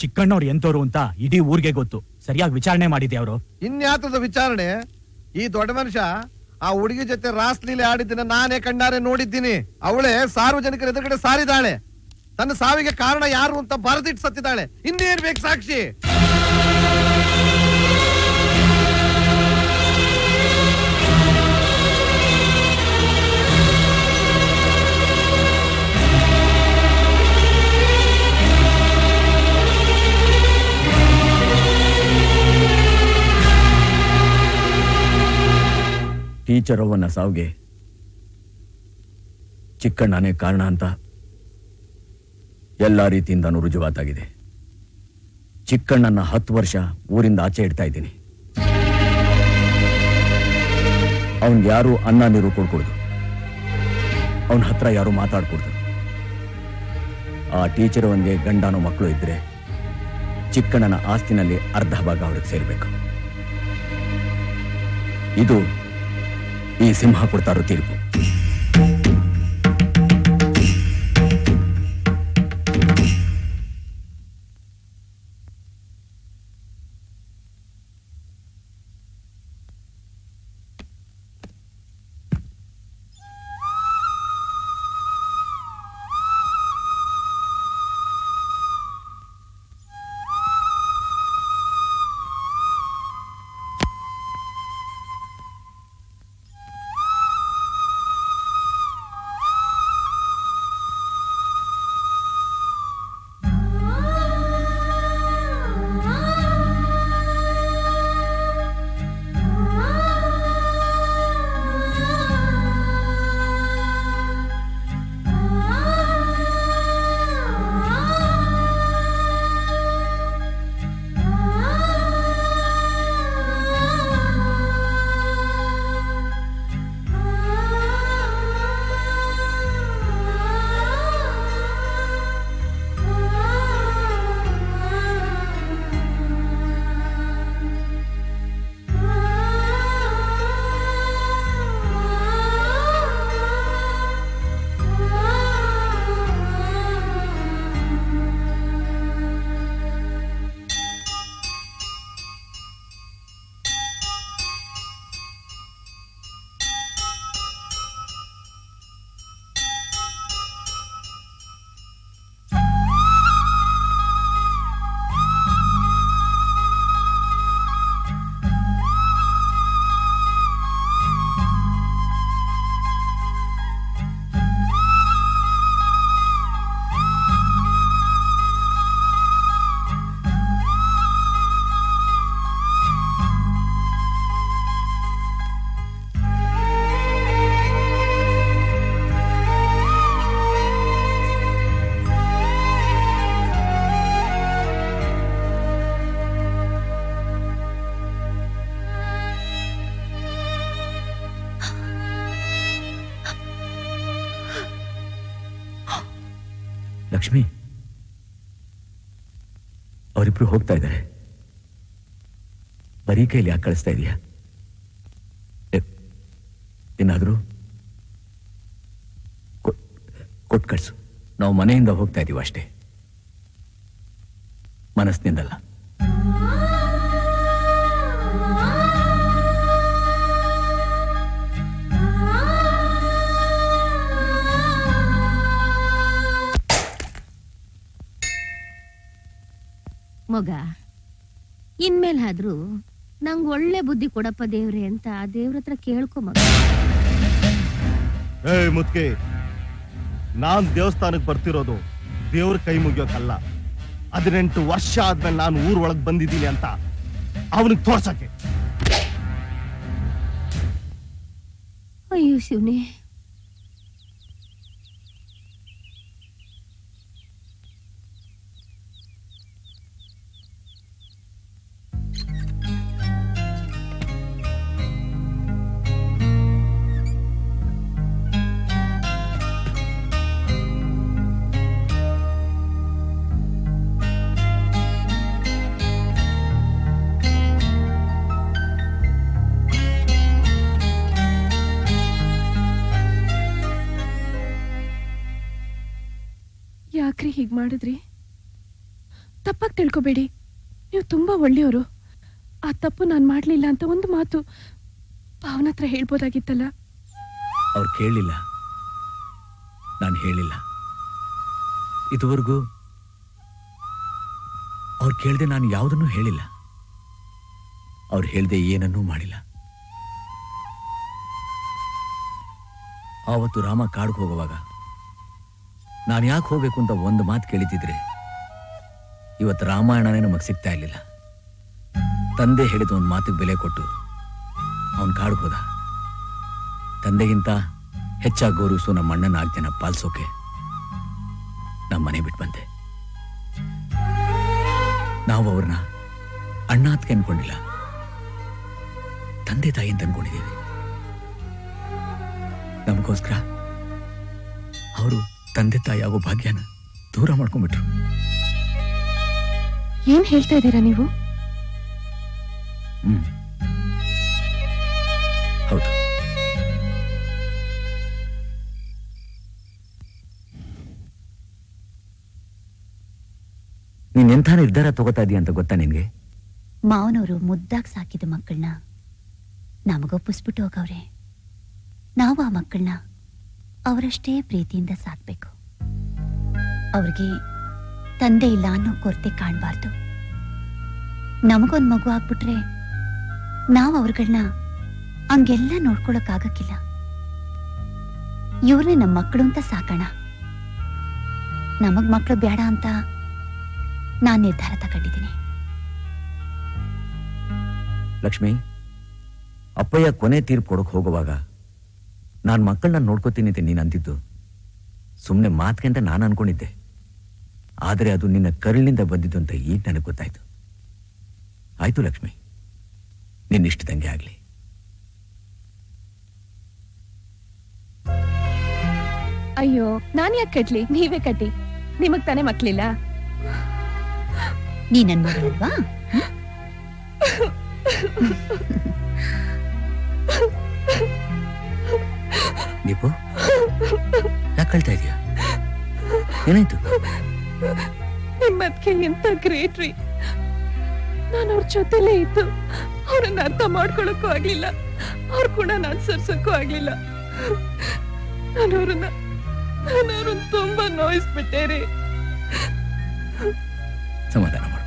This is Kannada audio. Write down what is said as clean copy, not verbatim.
ಚಿಕ್ಕಣ್ಣವ್ರು ಎಂತವ್ರು ಅಂತ ಇಡೀ ಊರಿಗೆ ಗೊತ್ತು. ಸರಿಯಾಗಿ ವಿಚಾರಣೆ ಮಾಡಿದ್ದೆ ಅವರು. ಇನ್ಯಾತದ ವಿಚಾರಣೆ? ಈ ದೊಡ್ಡ ಮನುಷ್ಯ ಆ ಹುಡುಗಿ ಜೊತೆ ರಾಸ್ಲೀಲೆ ಆಡಿದ್ದನ್ನ ನಾನೇ ಕಣ್ಣಾರೆ ನೋಡಿದ್ದೀನಿ. ಅವಳೇ ಸಾರ್ವಜನಿಕರ ಎದುರುಗಡೆ ಸಾರಿದಾಳೆ. ತನ್ನ ಸಾವಿಗೆ ಕಾರಣ ಯಾರು ಅಂತ ಬರೆದಿಟ್ಟು ಸತ್ತಿದ್ದಾಳೆ. ಇನ್ನೇನ್ ಬೇಕು ಸಾಕ್ಷಿ? ಟೀಚರ್ ಅವನ ಸಾವಿಗೆ ಚಿಕ್ಕಣ್ಣನೇ ಕಾರಣ ಅಂತ ಎಲ್ಲ ರೀತಿಯಿಂದನೂ ರುಜುವಾತಾಗಿದೆ. ಚಿಕ್ಕಣ್ಣನ 10 ವರ್ಷ ಊರಿಂದ ಆಚೆ ಇಡ್ತಾ ಇದ್ದೀನಿ. ಅವನ್ಗೆ ಯಾರು ಅನ್ನ ನೀರು ಕೊಡ್ಕೊಡ್ದು, ಅವನ ಹತ್ರ ಯಾರು ಮಾತಾಡ್ಕೊಡ್ದು. ಆ ಟೀಚರ್ ಅವನಿಗೆ ಗಂಡನೋ ಮಕ್ಕಳು ಇದ್ರೆ ಚಿಕ್ಕಣ್ಣನ ಆಸ್ತಿನಲ್ಲಿ ಅರ್ಧ ಭಾಗ ಅವ್ರಿಗೆ ಸೇರ್ಬೇಕು. ಇದು ಈ ಸಿಂಹ ಕೊಡ್ತಾರೋ ತೀರ್ಪು. ಲಕ್ಷ್ಮಿ, ಅವರಿಬ್ರು ಹೋಗ್ತಾ ಇದ್ದಾರೆ. ಬರೀ ಕೈಲಿ ಯಾಕೆ ಕಳಿಸ್ತಾ ಇದೀಯಾ? ಏನಾದ್ರೂ ಕೊಟ್ಟು ಕಳಿಸು. ನಾವು ಮನೆಯಿಂದ ಹೋಗ್ತಾ ಇದೀವಿ ಅಷ್ಟೇ, ಮನಸ್ಸಿನಿಂದಲ್ಲ. ಮಗ, ಇನ್ಮೇಲಾದ್ರೂ ನಂಗೆ ಒಳ್ಳೆ ಬುದ್ಧಿ ಕೊಡಪ್ಪ ದೇವ್ರೆ ಅಂತ ದೇವ್ರ ಹತ್ರ ಕೇಳ್ಕೊ ಮಗ. ಮುದ್ಕೆ, ನಾನ್ ದೇವಸ್ಥಾನಕ್ಕೆ ಬರ್ತಿರೋದು ದೇವ್ರ ಕೈ ಮುಗಿಯೋಕಲ್ಲ. 18 ವರ್ಷ ಆದ್ಮೇಲೆ ನಾನು ಊರ್ ಒಳಗ್ ಬಂದಿದ್ದೀನಿ ಅಂತ ಅವನಿಗೆ ತೋರ್ಸಕ್ಕೆ. ಅಯ್ಯೋ ಶಿವನೇ, ಯಾಕ್ರಿ ಹೀಗ್ ಮಾಡಿದ್ರಿ? ತಪ್ಪಾಗಿ ತಿಳ್ಕೊಬೇಡಿ. ನೀವು ತುಂಬಾ ಒಳ್ಳೆಯವರು. ಆ ತಪ್ಪು ನಾನು ಮಾಡ್ಲಿಲ್ಲ ಅಂತ ಒಂದು ಮಾತು ಭಾವನ ಹತ್ರ ಹೇಳ್ಬೋದಾಗಿತ್ತಲ್ಲ. ಅವ್ರು ಕೇಳಲಿಲ್ಲ, ನಾನು ಹೇಳಿಲ್ಲ. ಇದುವರೆಗೂ ಅವ್ರು ಕೇಳದೆ ನಾನು ಯಾವುದನ್ನೂ ಹೇಳಿಲ್ಲ. ಅವ್ರು ಹೇಳ್ದೆ ಏನನ್ನೂ ಮಾಡಿಲ್ಲ. ಆವತ್ತು ರಾಮ ಕಾಡ್ಗೆ ಹೋಗುವಾಗ ನಾನು ಯಾಕೆ ಹೋಗ್ಬೇಕು ಅಂತ ಒಂದು ಮಾತು ಕೇಳಿತಿದ್ರೆ ಇವತ್ತು ರಾಮಾಯಣನೇ ನಮಗೆ ಸಿಗ್ತಾ ಇರಲಿಲ್ಲ. ತಂದೆ ಹೇಳಿದ ಒಂದು ಮಾತಿಗೆ ಬೆಲೆ ಕೊಟ್ಟು ಅವನು ಕಾಡ್ಗೆ ಹೋದ. ತಂದೆಗಿಂತ ಹೆಚ್ಚಾಗಿ ಗೌರವಿಸೋ ನಮ್ಮ ಅಣ್ಣನ ಆಜ್ಞೆನ ಪಾಲಿಸೋಕೆ ನಮ್ಮ ಮನೆ ಬಿಟ್ಟು ಬಂದೆ. ನಾವು ಅವ್ರನ್ನ ಅಣ್ಣ ಅತ್ಗೆ ಅನ್ಕೊಂಡಿಲ್ಲ, ತಂದೆ ತಾಯಿ ಅಂತ ಅನ್ಕೊಂಡಿದ್ದೀವಿ. ನಮಗೋಸ್ಕರ ಅವರು ತಂದೆ ತಾಯಿ ಆಗೋ ಭಾಗ್ಯನ ದೂರ ಮಾಡ್ಕೊಂಡ್ಬಿಟ್ರು. ಏನ್ ಹೇಳ್ತಾ ಇದ್ದೀರಾ ನೀವು? ಹೌದು. ನೀನ್ ಎಂಥ ನಿರ್ಧಾರ ತಗೋತಾ ಇದೀಯ ಅಂತ ಗೊತ್ತಾ ನಿನ್ಗೆ? ಮಾವನವರು ಮುದ್ದಾಗಿ ಸಾಕಿದ ಮಕ್ಕಳನ್ನ ನಮಗೊಪ್ಪಿಸ್ಬಿಟ್ಟು ಹೋಗವ್ರೆ. ನಾವು ಆ ಮಕ್ಕಳನ್ನ ಅವರಷ್ಟೇ ಪ್ರೀತಿಯಿಂದ ಸಾಕ್ಬೇಕು. ಅವ್ರಿಗೆ ತಂದೆ ಇಲ್ಲ ಅನ್ನೋ ಕೊರತೆ ಕಾಣಬಾರ್ದು. ನಮಗೊಂದು ಮಗು ಆಗ್ಬಿಟ್ರೆ ನಾವು ಅವ್ರಗಳನ್ನ ಹಂಗೆಲ್ಲ ನೋಡ್ಕೊಳಕ್ಕಾಗಕ್ಕಿಲ್ಲ. ಇವ್ರನ್ನೇ ನಮ್ಮ ಮಕ್ಕಳು ಅಂತ ಸಾಕೋಣ. ನಮಗ್ ಮಕ್ಕಳು ಬೇಡ ಅಂತ ನಾನ್ ನಿರ್ಧಾರ ತಗೊಂಡಿದ್ದೀನಿ. ಲಕ್ಷ್ಮಿ, ಅಪ್ಪಯ್ಯ ಕೊನೆ ತೀರ್ಪು ಕೊಡಕ್ ಹೋಗುವಾಗ ನಾನ್ ಮಕ್ಕಳನ್ನ ನೋಡ್ಕೋತೀನಿ ಅಂತ ನೀನ್ ಅಂತಿದ್ದು ಸುಮ್ಮನೆ ಮಾತ್ಗೆ ಅಂತ ನಾನು ಅನ್ಕೊಂಡಿದ್ದೆ. ಆದರೆ ಅದು ನಿನ್ನ ಕರುಳಿನಿಂದ ಬಂದಿದ್ದು ಅಂತ ಈಗ ನನಗೆ ಗೊತ್ತಾಯ್ತು. ಆಯ್ತು ಲಕ್ಷ್ಮಿ, ನಿನ್ನಿಷ್ಟದಂಗೆ ಆಗ್ಲಿ. ಅಯ್ಯೋ, ನಾನ್ ಯಾಕೆ ಕಟ್ಲಿ? ನೀವೇ ಕಟ್ಟಿ. ನಿಮಗ್ ತಾನೇ ಮಕ್ಳಿಲ್ಲ. ನೀ ನನ್ ಮಗಳಲ್ವಾ? ದೀಪು, ಯಾಕೆ ಕಳ್ತಾ ಇದೀಯ? ಏನಾಯ್ತು? ನಿಮ್ಮದ್ಕೆ ಎಂತ ಗ್ರೇಟ್ ರೀ. ನಾನು ಅವ್ರ ಜೊತೆಲೇ ಇದ್ದು ಅವ್ರನ್ನ ಅರ್ಥ ಮಾಡ್ಕೊಳಕ್ಕೂ ಆಗ್ಲಿಲ್ಲ, ಅವ್ರ ಕೂಡ ಅನುಸರಿಸಕ್ಕೂ ಆಗ್ಲಿಲ್ಲ. ನಾನು ಅವ್ರನ್ನ ತುಂಬಾ ನೋಯಿಸ್ಬಿಟ್ಟೆ ರೀ. ಸಮಾಧಾನ ಮಾಡು.